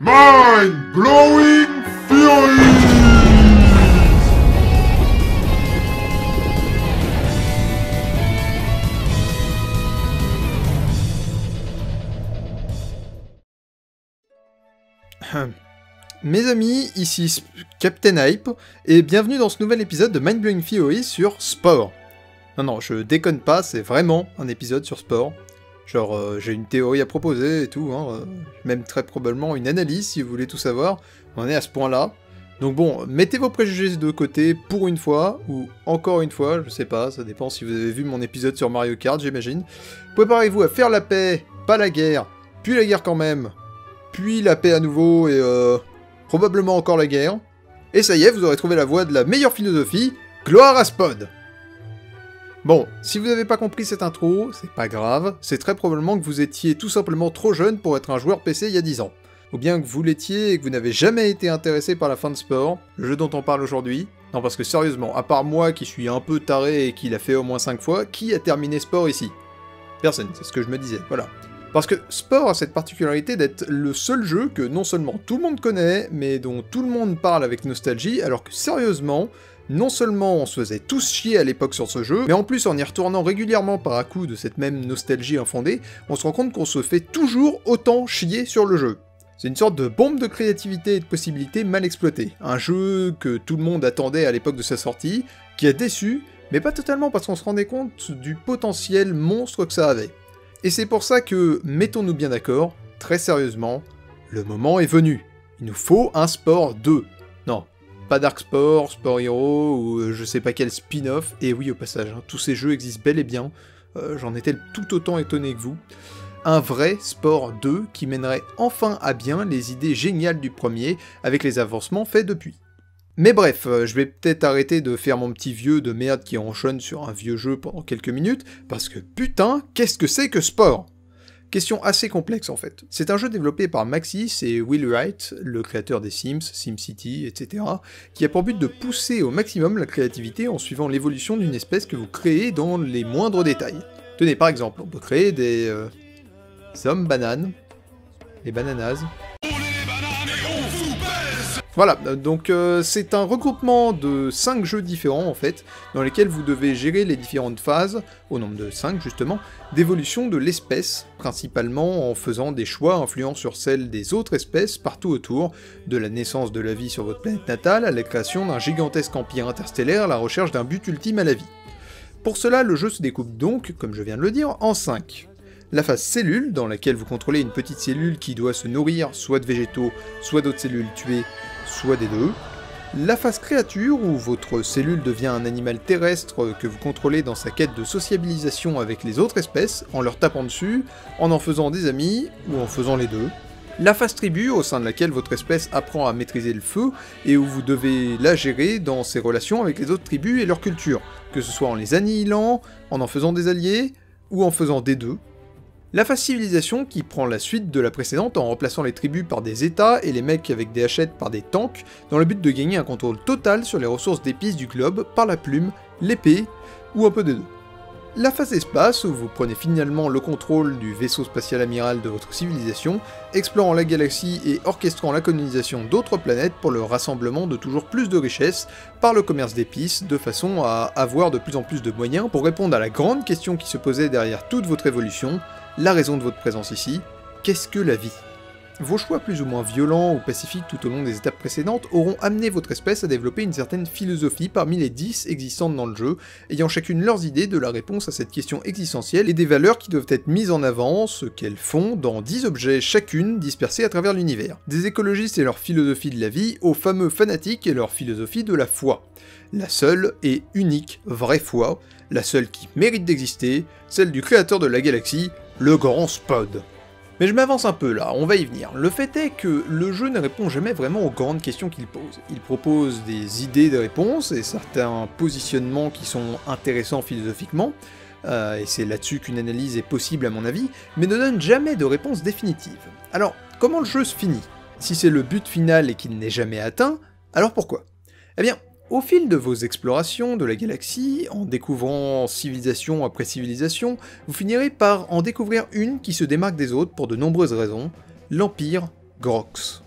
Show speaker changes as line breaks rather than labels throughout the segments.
Mind-blowing theories!
Mes amis, ici Captain Hype, et bienvenue dans ce nouvel épisode de Mind-blowing theories sur Spore. Non, je déconne pas, c'est vraiment un épisode sur Spore. Genre, j'ai une théorie à proposer et tout, hein, même très probablement une analyse si vous voulez tout savoir. On est à ce point-là. Donc bon, mettez vos préjugés de côté pour une fois, ou encore une fois, je sais pas, ça dépend si vous avez vu mon épisode sur Mario Kart, j'imagine. Préparez-vous à faire la paix, pas la guerre, puis la guerre quand même, puis la paix à nouveau et probablement encore la guerre. Et ça y est, vous aurez trouvé la voie de la meilleure philosophie, gloire à Spod! Bon, si vous n'avez pas compris cette intro, c'est pas grave, c'est très probablement que vous étiez tout simplement trop jeune pour être un joueur PC il y a 10 ans. Ou bien que vous l'étiez et que vous n'avez jamais été intéressé par la fin de Spore, le jeu dont on parle aujourd'hui. Non, parce que sérieusement, à part moi qui suis un peu taré et qui l'a fait au moins 5 fois, qui a terminé Spore ici? Personne, c'est ce que je me disais, voilà. Parce que Spore a cette particularité d'être le seul jeu que non seulement tout le monde connaît, mais dont tout le monde parle avec nostalgie, alors que sérieusement, non seulement on se faisait tous chier à l'époque sur ce jeu, mais en plus en y retournant régulièrement par à coup de cette même nostalgie infondée, on se rend compte qu'on se fait toujours autant chier sur le jeu. C'est une sorte de bombe de créativité et de possibilités mal exploitées. Un jeu que tout le monde attendait à l'époque de sa sortie, qui a déçu, mais pas totalement parce qu'on se rendait compte du potentiel monstre que ça avait. Et c'est pour ça que, mettons-nous bien d'accord, très sérieusement, le moment est venu. Il nous faut un Spore 2. Non, pas Dark Spore, Spore Hero, ou je sais pas quel spin-off, et oui au passage, hein, tous ces jeux existent bel et bien, j'en étais tout autant étonné que vous. Un vrai Spore 2 qui mènerait enfin à bien les idées géniales du premier, avec les avancements faits depuis. Mais bref, je vais peut-être arrêter de faire mon petit vieux de merde qui enchaîne sur un vieux jeu pendant quelques minutes, parce que putain, qu'est-ce que c'est que Spore ? Question assez complexe en fait. C'est un jeu développé par Maxis et Will Wright, le créateur des Sims, SimCity, etc., qui a pour but de pousser au maximum la créativité en suivant l'évolution d'une espèce que vous créez dans les moindres détails. Tenez, par exemple, on peut créer des hommes bananes, les bananas. Voilà, donc c'est un regroupement de 5 jeux différents en fait, dans lesquels vous devez gérer les différentes phases, au nombre de 5 justement, d'évolution de l'espèce, principalement en faisant des choix influant sur celles des autres espèces partout autour, de la naissance de la vie sur votre planète natale à la création d'un gigantesque empire interstellaire à la recherche d'un but ultime à la vie. Pour cela, le jeu se découpe donc, comme je viens de le dire, en 5. La phase cellule, dans laquelle vous contrôlez une petite cellule qui doit se nourrir soit de végétaux, soit d'autres cellules tuées, soit des deux. La phase créature, où votre cellule devient un animal terrestre que vous contrôlez dans sa quête de sociabilisation avec les autres espèces, en leur tapant dessus, en faisant des amis, ou en faisant les deux. La phase tribu, au sein de laquelle votre espèce apprend à maîtriser le feu, et où vous devez la gérer dans ses relations avec les autres tribus et leur culture, que ce soit en les annihilant, en faisant des alliés, ou en faisant des deux. La phase civilisation qui prend la suite de la précédente en remplaçant les tribus par des états et les mecs avec des hachettes par des tanks, dans le but de gagner un contrôle total sur les ressources d'épices du globe par la plume, l'épée, ou un peu des deux. La phase espace, où vous prenez finalement le contrôle du vaisseau spatial amiral de votre civilisation, explorant la galaxie et orchestrant la colonisation d'autres planètes pour le rassemblement de toujours plus de richesses par le commerce d'épices, de façon à avoir de plus en plus de moyens pour répondre à la grande question qui se posait derrière toute votre évolution, la raison de votre présence ici, qu'est-ce que la vie ? Vos choix plus ou moins violents ou pacifiques tout au long des étapes précédentes auront amené votre espèce à développer une certaine philosophie parmi les 10 existantes dans le jeu, ayant chacune leurs idées de la réponse à cette question existentielle et des valeurs qui doivent être mises en avant, ce qu'elles font dans 10 objets chacune dispersés à travers l'univers. Des écologistes et leur philosophie de la vie, aux fameux fanatiques et leur philosophie de la foi. La seule et unique vraie foi, la seule qui mérite d'exister, celle du créateur de la galaxie, le grand Spod. Mais je m'avance un peu là, on va y venir. Le fait est que le jeu ne répond jamais vraiment aux grandes questions qu'il pose. Il propose des idées de réponses et certains positionnements qui sont intéressants philosophiquement, et c'est là-dessus qu'une analyse est possible à mon avis, mais ne donne jamais de réponse définitive. Alors, comment le jeu se finit? Si c'est le but final et qu'il n'est jamais atteint, alors pourquoi? Eh bien, au fil de vos explorations de la galaxie, en découvrant civilisation après civilisation, vous finirez par en découvrir une qui se démarque des autres pour de nombreuses raisons, l'Empire Grox.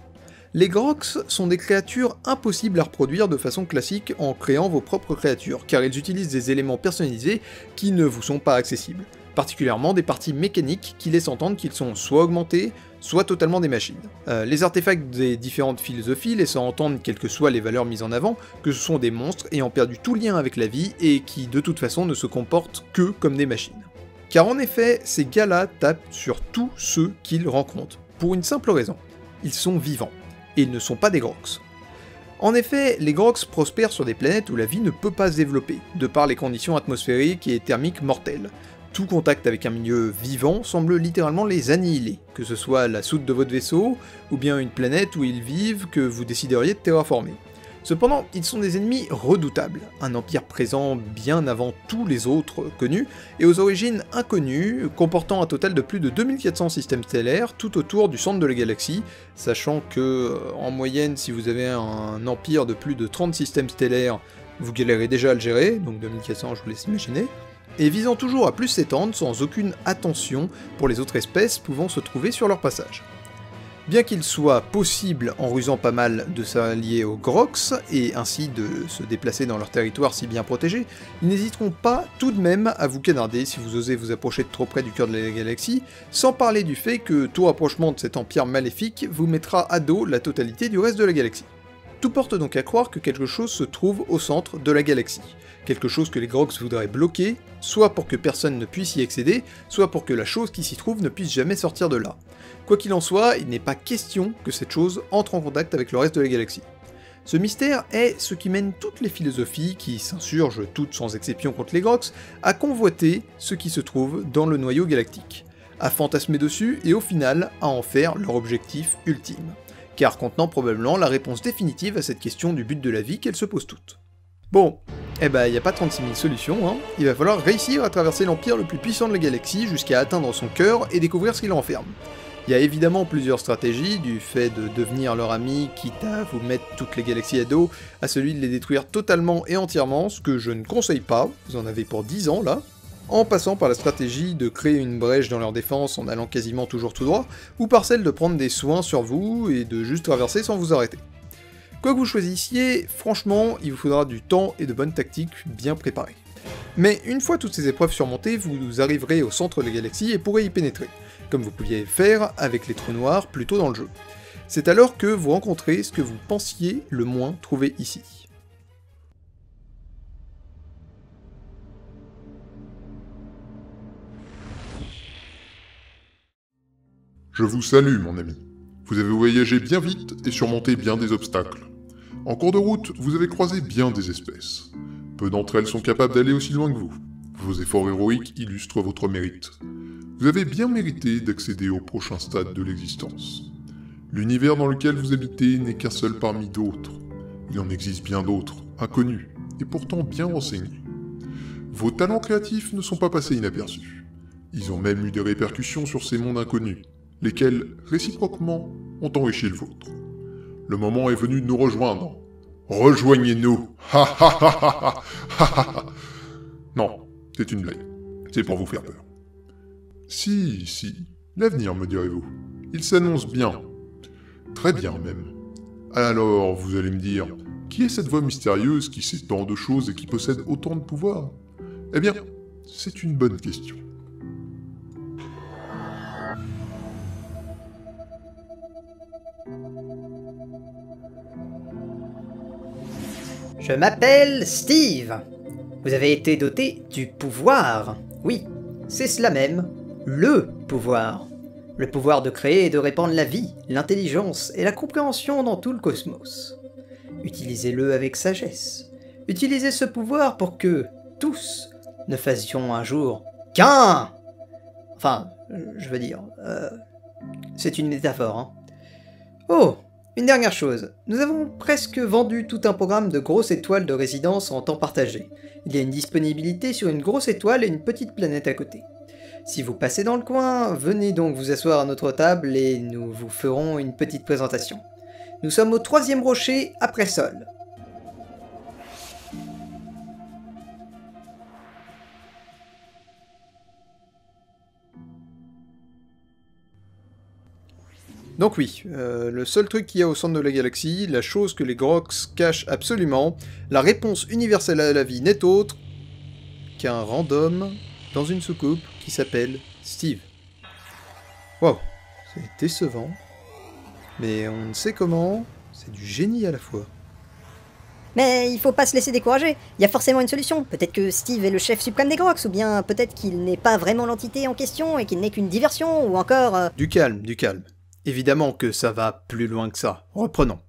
Les Grox sont des créatures impossibles à reproduire de façon classique en créant vos propres créatures, car ils utilisent des éléments personnalisés qui ne vous sont pas accessibles, particulièrement des parties mécaniques qui laissent entendre qu'ils sont soit augmentés, soit totalement des machines. Les artefacts des différentes philosophies laissant entendre, quelles que soient les valeurs mises en avant, que ce sont des monstres ayant perdu tout lien avec la vie et qui de toute façon ne se comportent que comme des machines. Car en effet, ces gars-là tapent sur tous ceux qu'ils rencontrent, pour une simple raison, ils sont vivants. Et ils ne sont pas des Grox. En effet, les Grox prospèrent sur des planètes où la vie ne peut pas se développer, de par les conditions atmosphériques et thermiques mortelles. Tout contact avec un milieu vivant semble littéralement les annihiler, que ce soit la soute de votre vaisseau, ou bien une planète où ils vivent que vous décideriez de terraformer. Cependant, ils sont des ennemis redoutables, un empire présent bien avant tous les autres connus, et aux origines inconnues, comportant un total de plus de 2400 systèmes stellaires tout autour du centre de la galaxie, sachant que, en moyenne, si vous avez un empire de plus de 30 systèmes stellaires, vous galérez déjà à le gérer, donc 2400 je vous laisse imaginer, et visant toujours à plus s'étendre sans aucune attention pour les autres espèces pouvant se trouver sur leur passage. Bien qu'il soit possible, en rusant pas mal, de s'allier aux Grox, et ainsi de se déplacer dans leur territoire si bien protégé, ils n'hésiteront pas tout de même à vous canarder si vous osez vous approcher de trop près du cœur de la galaxie, sans parler du fait que tout rapprochement de cet empire maléfique vous mettra à dos la totalité du reste de la galaxie. Tout porte donc à croire que quelque chose se trouve au centre de la galaxie, quelque chose que les Grox voudraient bloquer, soit pour que personne ne puisse y accéder, soit pour que la chose qui s'y trouve ne puisse jamais sortir de là. Quoi qu'il en soit, il n'est pas question que cette chose entre en contact avec le reste de la galaxie. Ce mystère est ce qui mène toutes les philosophies, qui s'insurgent toutes sans exception contre les Grox, à convoiter ce qui se trouve dans le noyau galactique, à fantasmer dessus et au final à en faire leur objectif ultime, car contenant probablement la réponse définitive à cette question du but de la vie qu'elles se posent toutes. Bon, eh ben y a pas 36 000 solutions, hein. Il va falloir réussir à traverser l'empire le plus puissant de la galaxie jusqu'à atteindre son cœur et découvrir ce qu'il renferme. Il y a évidemment plusieurs stratégies, du fait de devenir leur ami, quitte à vous mettre toutes les galaxies à dos, à celui de les détruire totalement et entièrement, ce que je ne conseille pas, vous en avez pour 10 ans là, en passant par la stratégie de créer une brèche dans leur défense en allant quasiment toujours tout droit, ou par celle de prendre des soins sur vous et de juste traverser sans vous arrêter. Quoi que vous choisissiez, franchement, il vous faudra du temps et de bonnes tactiques bien préparées. Mais une fois toutes ces épreuves surmontées, vous arriverez au centre de la galaxie et pourrez y pénétrer, comme vous pouviez le faire avec les trous noirs plus tôt dans le jeu. C'est alors que vous rencontrez ce que vous pensiez le moins trouver ici.
Je vous salue, mon ami. Vous avez voyagé bien vite et surmonté bien des obstacles. En cours de route, vous avez croisé bien des espèces. Peu d'entre elles sont capables d'aller aussi loin que vous. Vos efforts héroïques illustrent votre mérite. Vous avez bien mérité d'accéder au prochain stade de l'existence. L'univers dans lequel vous habitez n'est qu'un seul parmi d'autres. Il en existe bien d'autres, inconnus, et pourtant bien renseignés. Vos talents créatifs ne sont pas passés inaperçus. Ils ont même eu des répercussions sur ces mondes inconnus, lesquels, réciproquement, ont enrichi le vôtre. Le moment est venu de nous rejoindre. Rejoignez-nous. Ha ha ha ha ha ha. Non, c'est une blague. C'est pour vous faire peur. Si, l'avenir, me direz-vous. Il s'annonce bien. Très bien, même. Alors, vous allez me dire, qui est cette voix mystérieuse qui sait tant de choses et qui possède autant de pouvoir? Eh bien, c'est une bonne question.
Je m'appelle Steve. Vous avez été doté du pouvoir. Oui, c'est cela même, le pouvoir. Le pouvoir de créer et de répandre la vie, l'intelligence et la compréhension dans tout le cosmos. Utilisez-le avec sagesse. Utilisez ce pouvoir pour que, tous, ne fassions un jour qu'un. Enfin, je veux dire, c'est une métaphore, hein. Oh, Une dernière chose, nous avons presque vendu tout un programme de grosses étoiles de résidence en temps partagé. Il y a une disponibilité sur une grosse étoile et une petite planète à côté. Si vous passez dans le coin, venez donc vous asseoir à notre table et nous vous ferons une petite présentation. Nous sommes au 3e rocher après Sol.
Donc oui, le seul truc qu'il y a au centre de la galaxie, la chose que les Grox cachent absolument, la réponse universelle à la vie n'est autre qu'un random dans une soucoupe qui s'appelle Steve. Wow, c'est décevant, mais on ne sait comment, c'est du génie à la fois.
Mais il faut pas se laisser décourager, il y a forcément une solution. Peut-être que Steve est le chef suprême des Grox, ou bien peut-être qu'il n'est pas vraiment l'entité en question et qu'il n'est qu'une diversion, ou encore...
Du calme, du calme. Évidemment que ça va plus loin que ça. Reprenons.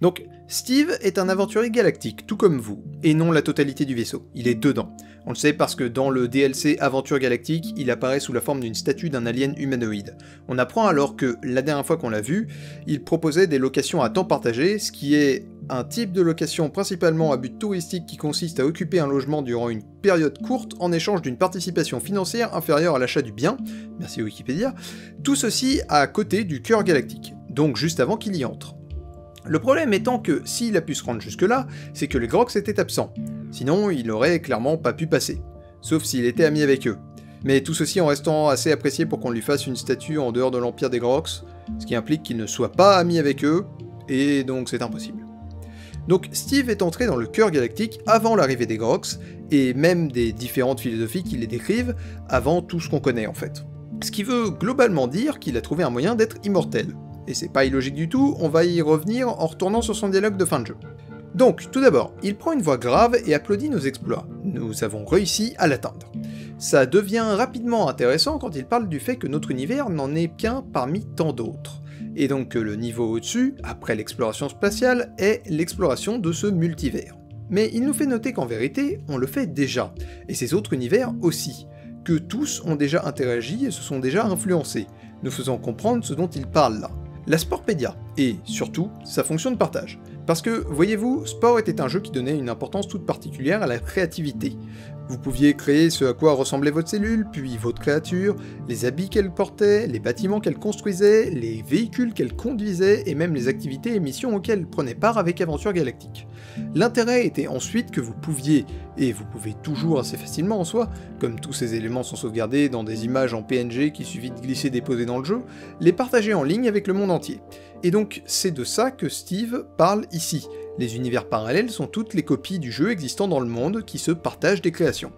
Donc, Steve est un aventurier galactique, tout comme vous, et non la totalité du vaisseau. Il est dedans. On le sait parce que dans le DLC Aventure Galactique, il apparaît sous la forme d'une statue d'un alien humanoïde. On apprend alors que, la dernière fois qu'on l'a vu, il proposait des locations à temps partagé, ce qui est un type de location principalement à but touristique qui consiste à occuper un logement durant une période courte en échange d'une participation financière inférieure à l'achat du bien, merci Wikipédia, tout ceci à côté du cœur galactique, donc juste avant qu'il y entre. Le problème étant que s'il a pu se rendre jusque-là, c'est que les Grox étaient absents, sinon il aurait clairement pas pu passer, sauf s'il était ami avec eux. Mais tout ceci en restant assez apprécié pour qu'on lui fasse une statue en dehors de l'Empire des Grox, ce qui implique qu'il ne soit pas ami avec eux, et donc c'est impossible. Donc Steve est entré dans le cœur galactique avant l'arrivée des Grox, et même des différentes philosophies qui les décrivent, avant tout ce qu'on connaît en fait. Ce qui veut globalement dire qu'il a trouvé un moyen d'être immortel. Et c'est pas illogique du tout, on va y revenir en retournant sur son dialogue de fin de jeu. Donc, tout d'abord, il prend une voix grave et applaudit nos exploits. Nous avons réussi à l'atteindre. Ça devient rapidement intéressant quand il parle du fait que notre univers n'en est qu'un parmi tant d'autres. Et donc que le niveau au-dessus, après l'exploration spatiale, est l'exploration de ce multivers. Mais il nous fait noter qu'en vérité, on le fait déjà, et ces autres univers aussi, que tous ont déjà interagi et se sont déjà influencés, nous faisant comprendre ce dont il parle là. La Sportpedia, et surtout, sa fonction de partage. Parce que, voyez-vous, Spore était un jeu qui donnait une importance toute particulière à la créativité. Vous pouviez créer ce à quoi ressemblait votre cellule, puis votre créature, les habits qu'elle portait, les bâtiments qu'elle construisait, les véhicules qu'elle conduisait, et même les activités et missions auxquelles elle prenait part avec Aventure Galactique. L'intérêt était ensuite que vous pouviez, et vous pouvez toujours assez facilement en soi, comme tous ces éléments sont sauvegardés dans des images en PNG qu'il suffit de glisser-déposer dans le jeu, les partager en ligne avec le monde entier. Et donc c'est de ça que Steve parle ici. Les univers parallèles sont toutes les copies du jeu existant dans le monde qui se partagent des créations.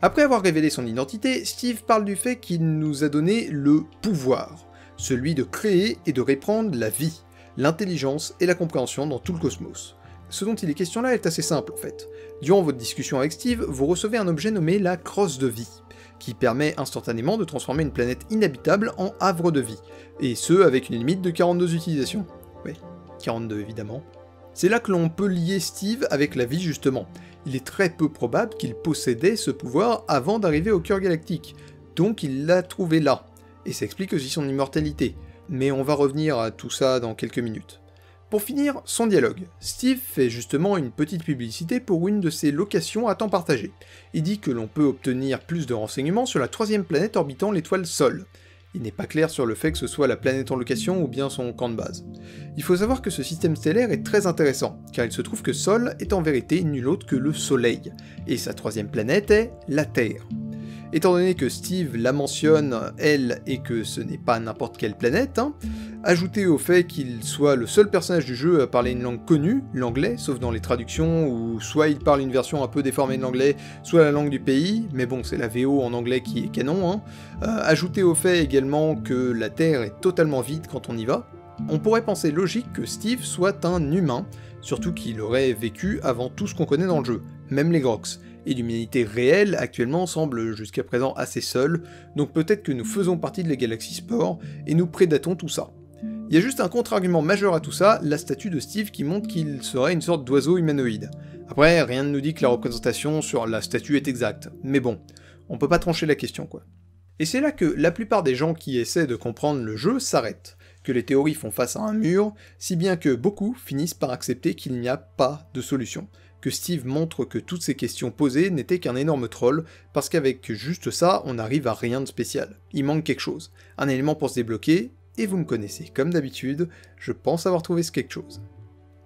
Après avoir révélé son identité, Steve parle du fait qu'il nous a donné le pouvoir, celui de créer et de répandre la vie, l'intelligence et la compréhension dans tout le cosmos. Ce dont il est question là est assez simple en fait. Durant votre discussion avec Steve, vous recevez un objet nommé la crosse de vie, qui permet instantanément de transformer une planète inhabitable en havre de vie, et ce avec une limite de 42 utilisations. Oui, 42 évidemment. C'est là que l'on peut lier Steve avec la vie justement. Il est très peu probable qu'il possédait ce pouvoir avant d'arriver au cœur galactique, donc il l'a trouvé là, et ça explique aussi son immortalité, mais on va revenir à tout ça dans quelques minutes. Pour finir, son dialogue. Steve fait justement une petite publicité pour une de ses locations à temps partagé. Il dit que l'on peut obtenir plus de renseignements sur la 3e planète orbitant l'étoile Sol. Il n'est pas clair sur le fait que ce soit la planète en location ou bien son camp de base. Il faut savoir que ce système stellaire est très intéressant, car il se trouve que Sol est en vérité nul autre que le Soleil, et sa 3e planète est la Terre. Étant donné que Steve la mentionne, elle, et que ce n'est pas n'importe quelle planète, ajouté au fait qu'il soit le seul personnage du jeu à parler une langue connue, l'anglais, sauf dans les traductions, où soit il parle une version un peu déformée de l'anglais, soit la langue du pays, mais bon, c'est la VO en anglais qui est canon, ajouté au fait également que la Terre est totalement vide quand on y va, on pourrait penser logique que Steve soit un humain, surtout qu'il aurait vécu avant tout ce qu'on connaît dans le jeu, même les Grox, et l'humanité réelle actuellement semble jusqu'à présent assez seule, donc peut-être que nous faisons partie de la galaxie Spore, et nous prédatons tout ça. Il y a juste un contre-argument majeur à tout ça, la statue de Steve qui montre qu'il serait une sorte d'oiseau humanoïde. Après, rien ne nous dit que la représentation sur la statue est exacte, mais bon, on peut pas trancher la question quoi. Et c'est là que la plupart des gens qui essaient de comprendre le jeu s'arrêtent. que les théories font face à un mur, si bien que beaucoup finissent par accepter qu'il n'y a pas de solution, que Steve montre que toutes ces questions posées n'étaient qu'un énorme troll, parce qu'avec juste ça, on n'arrive à rien de spécial. Il manque quelque chose, un élément pour se débloquer, et vous me connaissez, comme d'habitude, je pense avoir trouvé ce quelque chose.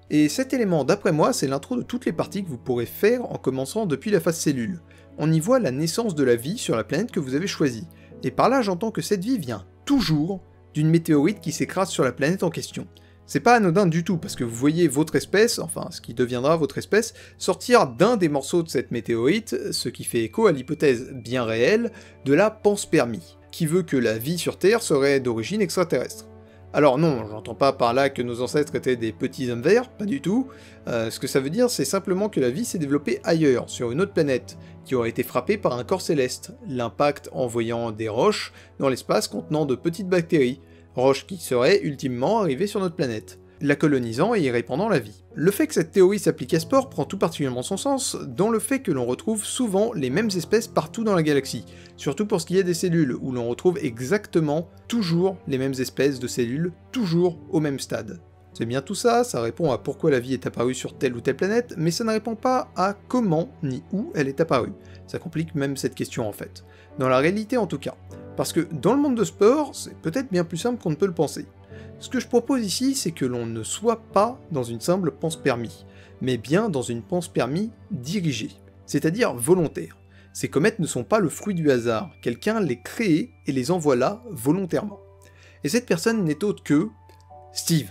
Et cet élément, d'après moi, c'est l'intro de toutes les parties que vous pourrez faire en commençant depuis la phase cellule. On y voit la naissance de la vie sur la planète que vous avez choisie, et par là j'entends que cette vie vient toujours d'une météorite qui s'écrase sur la planète en question. C'est pas anodin du tout, parce que vous voyez votre espèce, enfin ce qui deviendra votre espèce, sortir d'un des morceaux de cette météorite, ce qui fait écho à l'hypothèse bien réelle de la panspermie, qui veut que la vie sur Terre serait d'origine extraterrestre. Alors non, j'entends pas par là que nos ancêtres étaient des petits hommes verts, pas du tout. Ce que ça veut dire, c'est simplement que la vie s'est développée ailleurs, sur une autre planète, qui aurait été frappée par un corps céleste, l'impact envoyant des roches dans l'espace contenant de petites bactéries, roches qui seraient ultimement arrivées sur notre planète, la colonisant et y répandant la vie. Le fait que cette théorie s'applique à Spore prend tout particulièrement son sens dans le fait que l'on retrouve souvent les mêmes espèces partout dans la galaxie, surtout pour ce qui est des cellules, où l'on retrouve exactement toujours les mêmes espèces de cellules, toujours au même stade. C'est bien tout ça, ça répond à pourquoi la vie est apparue sur telle ou telle planète, mais ça ne répond pas à comment ni où elle est apparue. Ça complique même cette question en fait. Dans la réalité en tout cas. Parce que dans le monde de Spore, c'est peut-être bien plus simple qu'on ne peut le penser. Ce que je propose ici, c'est que l'on ne soit pas dans une simple panspermie, mais bien dans une panspermie dirigée, c'est-à-dire volontaire. Ces comètes ne sont pas le fruit du hasard, quelqu'un les crée et les envoie là volontairement. Et cette personne n'est autre que Steve.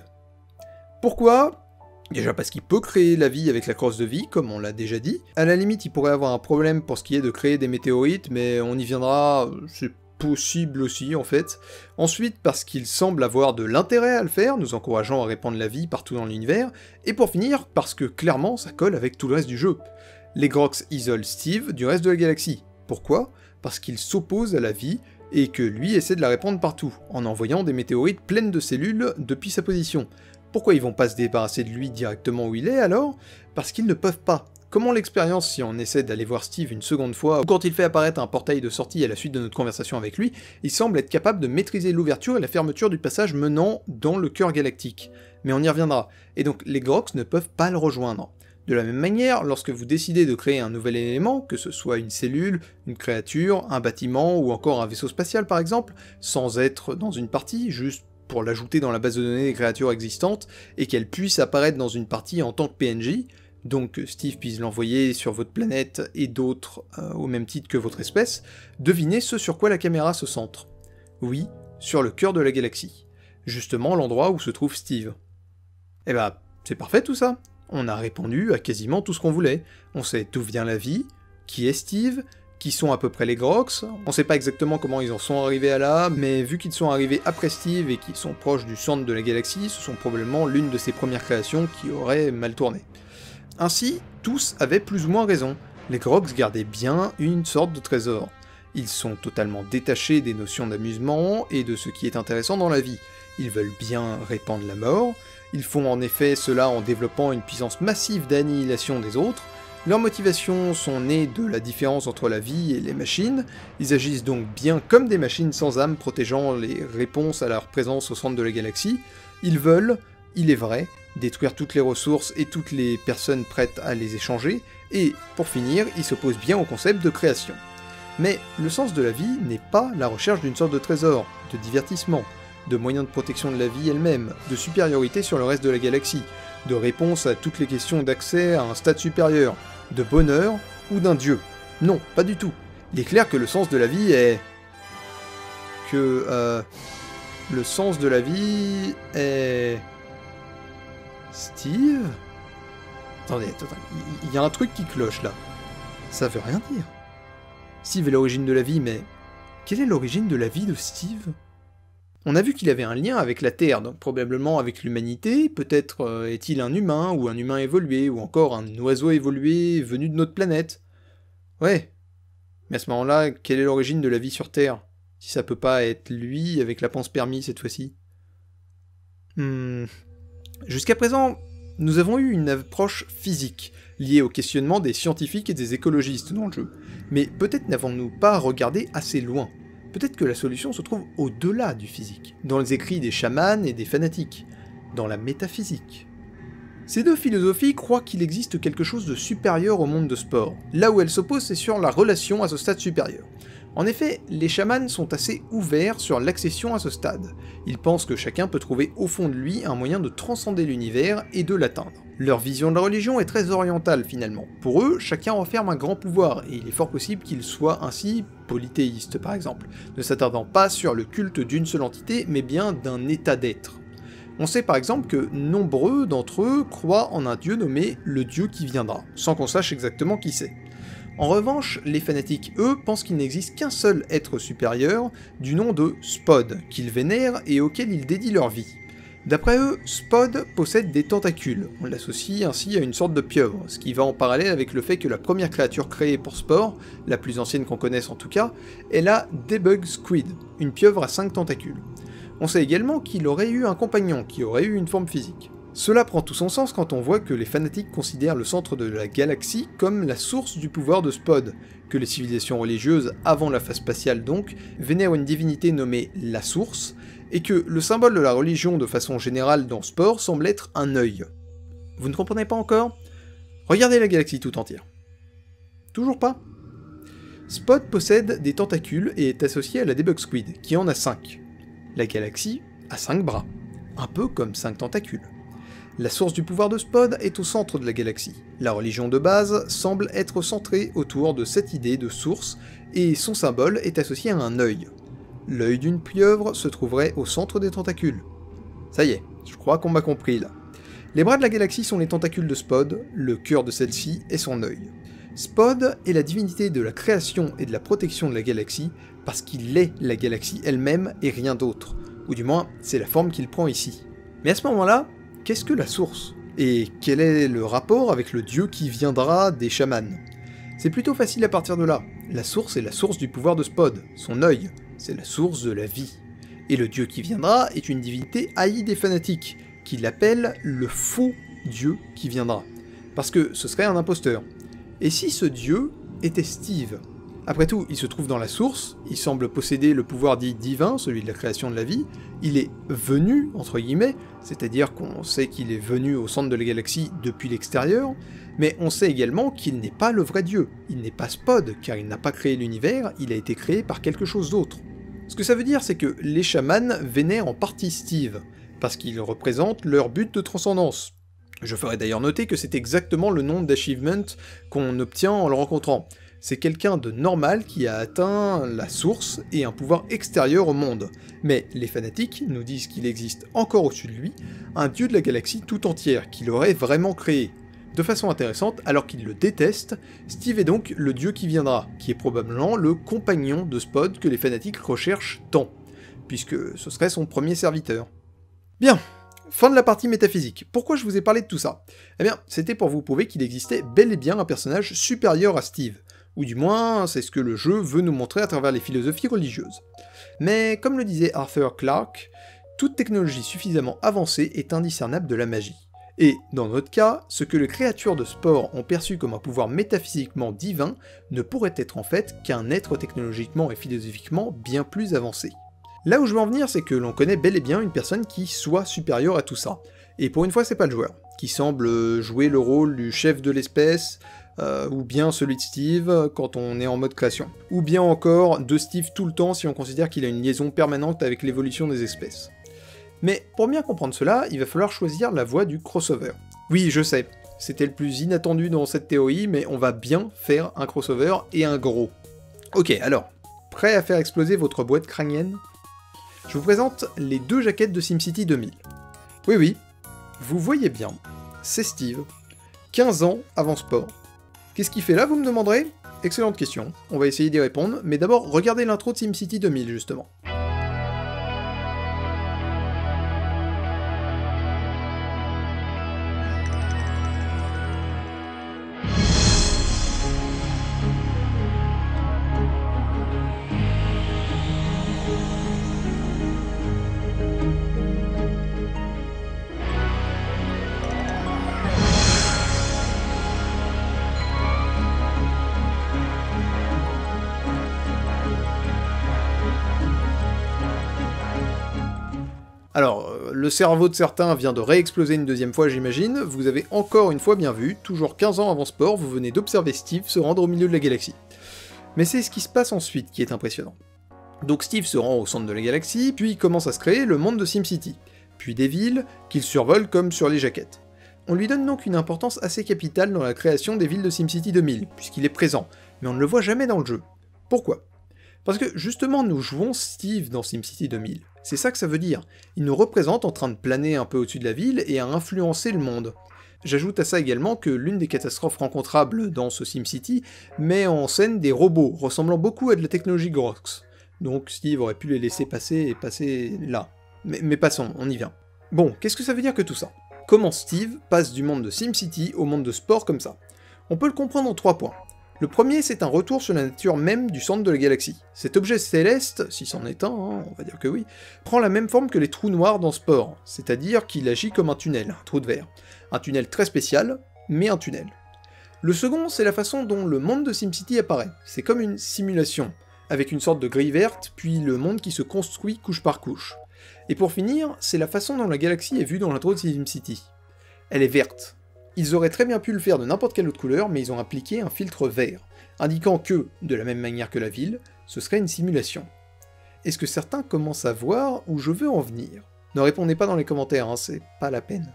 Pourquoi ? Déjà parce qu'il peut créer la vie avec la crosse de vie, comme on l'a déjà dit. À la limite, il pourrait avoir un problème pour ce qui est de créer des météorites, mais on y viendra, c'est possible aussi en fait. Ensuite, parce qu'il semble avoir de l'intérêt à le faire, nous encourageant à répandre la vie partout dans l'univers. Et pour finir, parce que clairement, ça colle avec tout le reste du jeu. Les Grox isolent Steve du reste de la galaxie. Pourquoi ? Parce qu'il s'oppose à la vie, et que lui essaie de la répandre partout, en envoyant des météorites pleines de cellules depuis sa position. Pourquoi ils vont pas se débarrasser de lui directement où il est alors ? Parce qu'ils ne peuvent pas. Comment l'expérience si on essaie d'aller voir Steve une seconde fois, ou quand il fait apparaître un portail de sortie à la suite de notre conversation avec lui, il semble être capable de maîtriser l'ouverture et la fermeture du passage menant dans le cœur galactique. Mais on y reviendra, et donc les Grox ne peuvent pas le rejoindre. De la même manière, lorsque vous décidez de créer un nouvel élément, que ce soit une cellule, une créature, un bâtiment ou encore un vaisseau spatial par exemple, sans être dans une partie, juste pour l'ajouter dans la base de données des créatures existantes, et qu'elle puisse apparaître dans une partie en tant que PNJ, donc que Steve puisse l'envoyer sur votre planète et d'autres au même titre que votre espèce, devinez ce sur quoi la caméra se centre. Oui, sur le cœur de la galaxie. Justement l'endroit où se trouve Steve. Eh bah, c'est parfait tout ça. On a répondu à quasiment tout ce qu'on voulait. On sait d'où vient la vie, qui est Steve, qui sont à peu près les Grox. On sait pas exactement comment ils en sont arrivés à là, mais vu qu'ils sont arrivés après Steve et qu'ils sont proches du centre de la galaxie, ce sont probablement l'une de ses premières créations qui aurait mal tourné. Ainsi, tous avaient plus ou moins raison. Les Grox gardaient bien une sorte de trésor. Ils sont totalement détachés des notions d'amusement et de ce qui est intéressant dans la vie. Ils veulent bien répandre la mort, ils font en effet cela en développant une puissance massive d'annihilation des autres. Leurs motivations sont nées de la différence entre la vie et les machines, ils agissent donc bien comme des machines sans âme protégeant les réponses à leur présence au centre de la galaxie. Ils veulent, il est vrai, détruire toutes les ressources et toutes les personnes prêtes à les échanger, et pour finir, ils s'opposent bien au concept de création. Mais le sens de la vie n'est pas la recherche d'une sorte de trésor, de divertissement, de moyens de protection de la vie elle-même, de supériorité sur le reste de la galaxie, de réponse à toutes les questions d'accès à un stade supérieur, de bonheur ou d'un dieu. Non, pas du tout. Il est clair que le sens de la vie est... Le sens de la vie est... Steve ? Attendez, il y a un truc qui cloche là. Ça veut rien dire. Steve est l'origine de la vie, mais... Quelle est l'origine de la vie de Steve ? On a vu qu'il avait un lien avec la Terre, donc probablement avec l'humanité, peut-être est-il un humain, ou un humain évolué, ou encore un oiseau évolué venu de notre planète. Ouais. Mais à ce moment-là, quelle est l'origine de la vie sur Terre ? Si ça peut pas être lui avec la panspermie cette fois-ci. Jusqu'à présent, nous avons eu une approche physique, liée au questionnement des scientifiques et des écologistes dans le jeu. Mais peut-être n'avons-nous pas regardé assez loin. Peut-être que la solution se trouve au-delà du physique, dans les écrits des chamans et des fanatiques, dans la métaphysique. Ces deux philosophies croient qu'il existe quelque chose de supérieur au monde de sport. Là où elles s'opposent, c'est sur la relation à ce stade supérieur. En effet, les chamans sont assez ouverts sur l'accession à ce stade. Ils pensent que chacun peut trouver au fond de lui un moyen de transcender l'univers et de l'atteindre. Leur vision de la religion est très orientale finalement. Pour eux, chacun renferme un grand pouvoir, et il est fort possible qu'il soit ainsi polythéiste par exemple, ne s'attardant pas sur le culte d'une seule entité, mais bien d'un état d'être. On sait par exemple que nombreux d'entre eux croient en un dieu nommé le dieu qui viendra, sans qu'on sache exactement qui c'est. En revanche, les fanatiques, eux, pensent qu'il n'existe qu'un seul être supérieur, du nom de Spod, qu'ils vénèrent et auquel ils dédient leur vie. D'après eux, Spod possède des tentacules, on l'associe ainsi à une sorte de pieuvre, ce qui va en parallèle avec le fait que la première créature créée pour Sport, la plus ancienne qu'on connaisse en tout cas, est la Debug Squid, une pieuvre à 5 tentacules. On sait également qu'il aurait eu un compagnon, qui aurait eu une forme physique. Cela prend tout son sens quand on voit que les fanatiques considèrent le centre de la galaxie comme la source du pouvoir de Spod, que les civilisations religieuses, avant la phase spatiale donc, vénèrent une divinité nommée la Source, et que le symbole de la religion de façon générale dans Sport semble être un œil. Vous ne comprenez pas encore? Regardez la galaxie tout entière. Toujours pas? Spod possède des tentacules et est associé à la Debug Squid, qui en a 5. La galaxie a 5 bras, un peu comme 5 tentacules. La source du pouvoir de Spod est au centre de la galaxie. La religion de base semble être centrée autour de cette idée de source, et son symbole est associé à un œil. L'œil d'une pieuvre se trouverait au centre des tentacules. Ça y est, je crois qu'on m'a compris là. Les bras de la galaxie sont les tentacules de Spod, le cœur de celle-ci est son œil. Spod est la divinité de la création et de la protection de la galaxie, parce qu'il est la galaxie elle-même et rien d'autre, ou du moins c'est la forme qu'il prend ici. Mais à ce moment-là, qu'est-ce que la source? Et quel est le rapport avec le dieu qui viendra des chamans? C'est plutôt facile à partir de là. La source est la source du pouvoir de Spod, son œil, c'est la source de la vie. Et le dieu qui viendra est une divinité haïe des fanatiques, qui l'appelle le faux dieu qui viendra, parce que ce serait un imposteur. Et si ce dieu était Steve? Après tout, il se trouve dans la source, il semble posséder le pouvoir dit divin, celui de la création de la vie, il est venu, entre guillemets, c'est-à-dire qu'on sait qu'il est venu au centre de la galaxie depuis l'extérieur, mais on sait également qu'il n'est pas le vrai dieu, il n'est pas Spod, car il n'a pas créé l'univers, il a été créé par quelque chose d'autre. Ce que ça veut dire, c'est que les chamans vénèrent en partie Steve, parce qu'il représente leur but de transcendance. Je ferai d'ailleurs noter que c'est exactement le nom d'achievement qu'on obtient en le rencontrant. C'est quelqu'un de normal qui a atteint la source et un pouvoir extérieur au monde. Mais les fanatiques nous disent qu'il existe encore au-dessus de lui un dieu de la galaxie tout entière qu'il aurait vraiment créé. De façon intéressante, alors qu'il le déteste, Steve est donc le dieu qui viendra, qui est probablement le compagnon de Spod que les fanatiques recherchent tant, puisque ce serait son premier serviteur. Bien, fin de la partie métaphysique. Pourquoi je vous ai parlé de tout ça? Eh bien, c'était pour vous prouver qu'il existait bel et bien un personnage supérieur à Steve. Ou du moins, c'est ce que le jeu veut nous montrer à travers les philosophies religieuses. Mais comme le disait Arthur Clarke, toute technologie suffisamment avancée est indiscernable de la magie. Et, dans notre cas, ce que les créatures de Sport ont perçu comme un pouvoir métaphysiquement divin ne pourrait être en fait qu'un être technologiquement et philosophiquement bien plus avancé. Là où je veux en venir, c'est que l'on connaît bel et bien une personne qui soit supérieure à tout ça. Et pour une fois, c'est pas le joueur, qui semble jouer le rôle du chef de l'espèce, ou bien celui de Steve quand on est en mode création. Ou bien encore de Steve tout le temps si on considère qu'il a une liaison permanente avec l'évolution des espèces. Mais pour bien comprendre cela, il va falloir choisir la voie du crossover. Oui, je sais, c'était le plus inattendu dans cette théorie, mais on va bien faire un crossover et un gros. Ok, alors, prêt à faire exploser votre boîte crânienne? Je vous présente les deux jaquettes de SimCity 2000. Oui, vous voyez bien, c'est Steve, 15 ans avant Sport. Qu'est-ce qu'il fait là, vous me demanderez? Excellente question, on va essayer d'y répondre, mais d'abord, regardez l'intro de SimCity 2000, justement. le cerveau de certains vient de réexploser une deuxième fois, j'imagine, vous avez encore une fois bien vu, toujours 15 ans avant Spore, vous venez d'observer Steve se rendre au milieu de la galaxie. Mais c'est ce qui se passe ensuite qui est impressionnant. Donc Steve se rend au centre de la galaxie, puis commence à se créer le monde de SimCity, puis des villes qu'il survole comme sur les jaquettes. On lui donne donc une importance assez capitale dans la création des villes de SimCity 2000, puisqu'il est présent, mais on ne le voit jamais dans le jeu. Pourquoi ? Parce que justement nous jouons Steve dans SimCity 2000, c'est ça que ça veut dire. Il nous représente en train de planer un peu au-dessus de la ville et à influencer le monde. J'ajoute à ça également que l'une des catastrophes rencontrables dans ce SimCity met en scène des robots ressemblant beaucoup à de la technologie Grox. Donc Steve aurait pu les laisser passer et passer là. Mais passons, on y vient. Bon, qu'est-ce que ça veut dire que tout ça ? Comment Steve passe du monde de SimCity au monde de Spore comme ça ? On peut le comprendre en 3 points. Le premier, c'est un retour sur la nature même du centre de la galaxie. Cet objet céleste, si c'en est un, on va dire que oui, prend la même forme que les trous noirs dans Spore, c'est-à-dire qu'il agit comme un tunnel, un trou de verre. Un tunnel très spécial, mais un tunnel. Le second, c'est la façon dont le monde de SimCity apparaît. C'est comme une simulation, avec une sorte de grille verte, puis le monde qui se construit couche par couche. Et pour finir, c'est la façon dont la galaxie est vue dans l'intro de SimCity. Elle est verte. Ils auraient très bien pu le faire de n'importe quelle autre couleur, mais ils ont appliqué un filtre vert, indiquant que, de la même manière que la ville, ce serait une simulation. Est-ce que certains commencent à voir où je veux en venir ? Ne répondez pas dans les commentaires, hein, c'est pas la peine.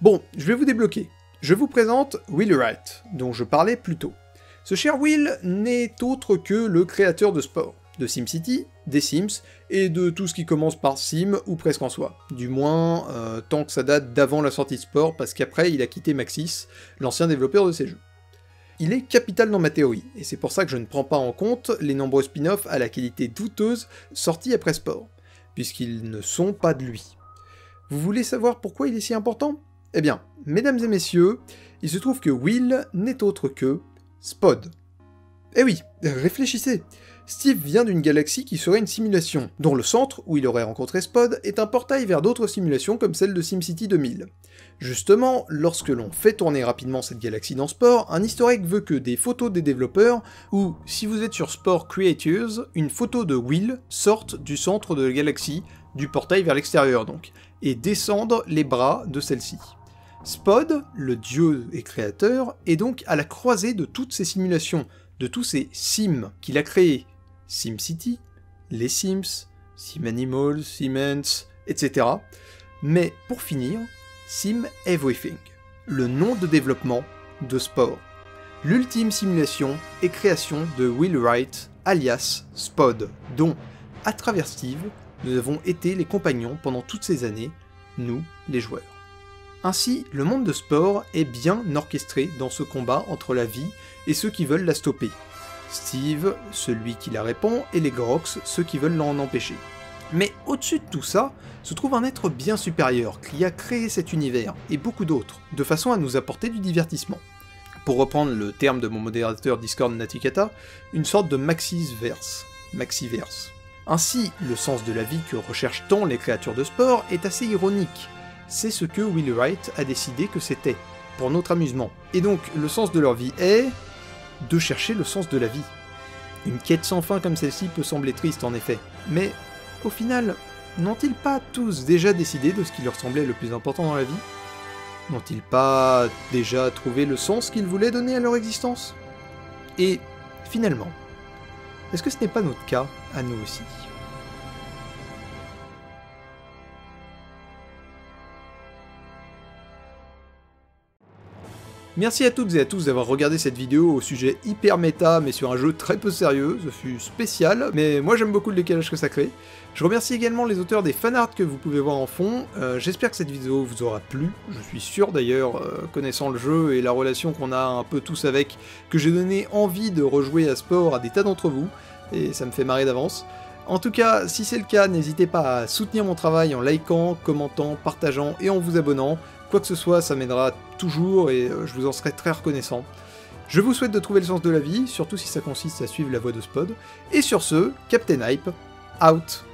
Bon, je vais vous débloquer. Je vous présente Will Wright, dont je parlais plus tôt. Ce cher Will n'est autre que le créateur de Spore, de SimCity, des Sims, et de tout ce qui commence par Sim ou presque en soi. Du moins, tant que ça date d'avant la sortie de Spore, parce qu'après il a quitté Maxis, l'ancien développeur de ces jeux. Il est capital dans ma théorie, et c'est pour ça que je ne prends pas en compte les nombreux spin-offs à la qualité douteuse sortis après Spore, puisqu'ils ne sont pas de lui. Vous voulez savoir pourquoi il est si important ? Eh bien, mesdames et messieurs, il se trouve que Will n'est autre que Spod. Eh oui, réfléchissez. Steve vient d'une galaxie qui serait une simulation, dont le centre, où il aurait rencontré Spod, est un portail vers d'autres simulations comme celle de SimCity 2000. Justement, lorsque l'on fait tourner rapidement cette galaxie dans Spore, un historique veut que des photos des développeurs, ou, si vous êtes sur Spore Creators, une photo de Will sorte du centre de la galaxie, du portail vers l'extérieur donc, et descende les bras de celle-ci. Spod, le dieu et créateur, est donc à la croisée de toutes ces simulations, de tous ces Sims qu'il a créés. SimCity, les Sims, SimAnimals, Simants, etc. Mais pour finir, Sim Everything, le nom de développement de Spore. L'ultime simulation et création de Will Wright, alias Spod, dont, à travers Steve, nous avons été les compagnons pendant toutes ces années, nous, les joueurs. Ainsi, le monde de Spore est bien orchestré dans ce combat entre la vie et ceux qui veulent la stopper. Steve, celui qui la répand, et les Grox, ceux qui veulent l'en empêcher. Mais au-dessus de tout ça, se trouve un être bien supérieur qui a créé cet univers, et beaucoup d'autres, de façon à nous apporter du divertissement. Pour reprendre le terme de mon modérateur Discord Natikata, une sorte de Maxiverse. Ainsi, le sens de la vie que recherchent tant les créatures de Spore est assez ironique. C'est ce que Will Wright a décidé que c'était, pour notre amusement. Et donc, le sens de leur vie est de chercher le sens de la vie. Une quête sans fin comme celle-ci peut sembler triste en effet, mais au final, n'ont-ils pas tous déjà décidé de ce qui leur semblait le plus important dans la vie ? N'ont-ils pas déjà trouvé le sens qu'ils voulaient donner à leur existence ? Et finalement, est-ce que ce n'est pas notre cas à nous aussi ? Merci à toutes et à tous d'avoir regardé cette vidéo au sujet hyper méta mais sur un jeu très peu sérieux, ce fut spécial, mais moi j'aime beaucoup le décalage que ça crée. Je remercie également les auteurs des fanarts que vous pouvez voir en fond, j'espère que cette vidéo vous aura plu, je suis sûr d'ailleurs, connaissant le jeu et la relation qu'on a un peu tous avec, que j'ai donné envie de rejouer à Spore à des tas d'entre vous, et ça me fait marrer d'avance. En tout cas, si c'est le cas, n'hésitez pas à soutenir mon travail en likant, commentant, partageant et en vous abonnant. Quoi que ce soit, ça m'aidera toujours et je vous en serai très reconnaissant. Je vous souhaite de trouver le sens de la vie, surtout si ça consiste à suivre la voie de Spod. Et sur ce, Captain Hype, out.